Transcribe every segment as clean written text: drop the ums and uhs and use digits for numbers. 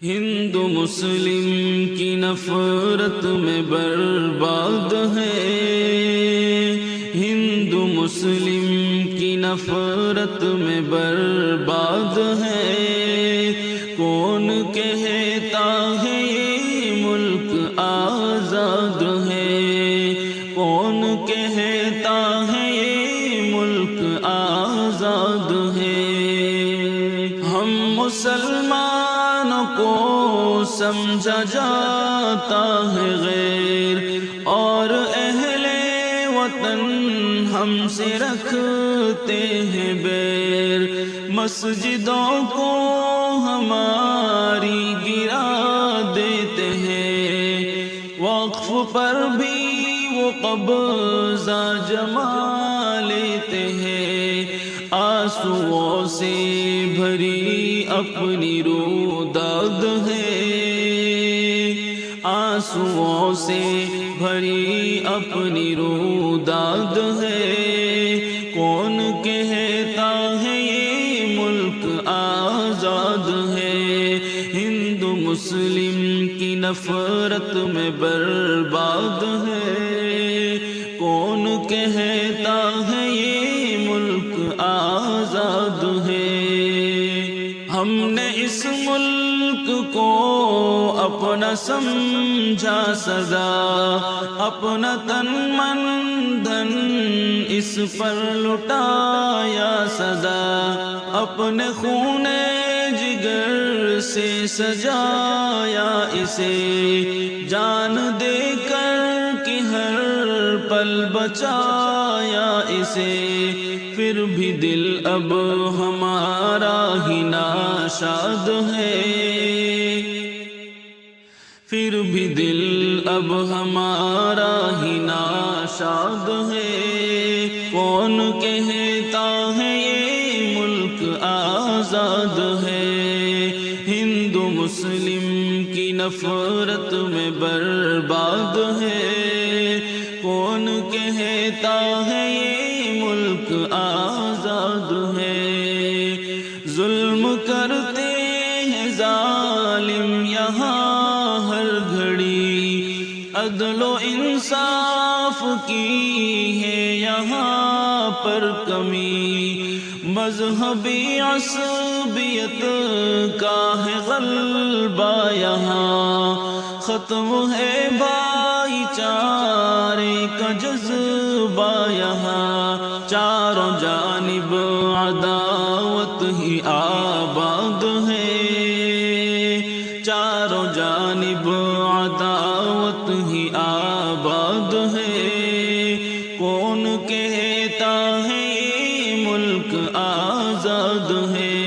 ہندو مسلم کی نفرت میں برباد ہے، ہندو مسلم کی نفرت میں برباد ہے۔ کون کہتا ہے یہ ملک آزاد ہے؟ کون کہتا ہے یہ ملک آزاد ہے؟ ہم مسلمانوں کو سمجھا جاتا ہے غیر، اور اہل وطن ہم سے رکھتے ہیں بیر۔ مسجدوں کو ہماری گرا دیتے ہیں، وقف پر بھی وہ قبضہ جما لیتے ہیں۔ آنسوؤں سے بھری اپنی روداد ہے، آنسوؤں سے بھری اپنی روداد ہے۔ کون کہتا ہے یہ ملک آزاد ہے؟ ہندو مسلم کی نفرت میں برباد ہے۔ کون کہتا ہے یہ ملک آزاد ہے؟ ہم نے اس ملک کو اپنا سمجھا سزا، اپنا تن من دھن اس پر لٹایا سزا، اپنے خون جگر سے سجایا اسے، جان دے کر کہ ہر پل بچایا اسے۔ پھر بھی دل اب ہمارا ہی ناشاد ہے، پھر بھی دل اب ہمارا ہی ناشاد ہے۔ کون کہتا ہے یہ ملک آزاد ہے؟ ہندو مسلم کی نفرت میں برباد ہے۔ کون کہتا ہے یہ ملک آزاد ہے؟ ظلم کرتے ہیں ظالم یہاں ہر گھڑی، عدل و انصاف کی ہے یہاں پر کمی، مذہبی عصبیت کا ہے غلبہ یہاں، ختم ہے بھائی چارے کا جذبہ یہاں، چاروں جانب عداوت ہی آباد ہے، چاروں جانب عداوت ہی آباد ہے۔ کون کہتا ہے یہ ملک آزاد ہے؟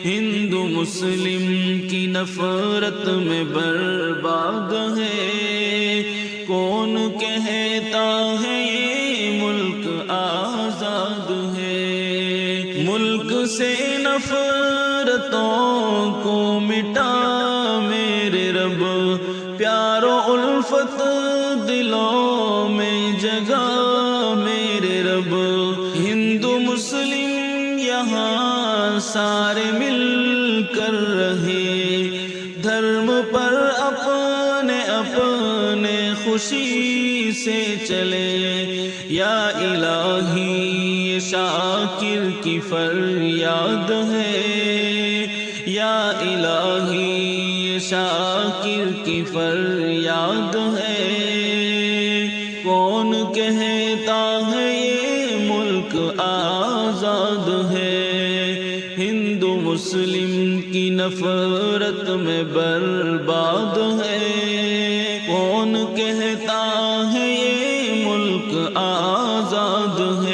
ہندو مسلم کی نفرت میں برباد ہے۔ کون کہتا ہے یہ ملک آزاد ہے؟ ملک سے نفرتوں کو مٹا میرے رب، پیار و الفت دلوں میں جگا میرے رب۔ ہندو مسلم یہاں سارے مل کر رہے، دھرم پر اپنے اپنے خوشی سے چلے۔ یا الہی یہ شاکر کی فریاد ہے، یا الہی یہ شاکر کی فریاد ہے۔ کون کہتا ہے یہ ملک آزاد ہے؟ ہندو مسلم کی نفرت میں برباد ہے۔ کون کہتا ہے یہ ملک آزاد ہے؟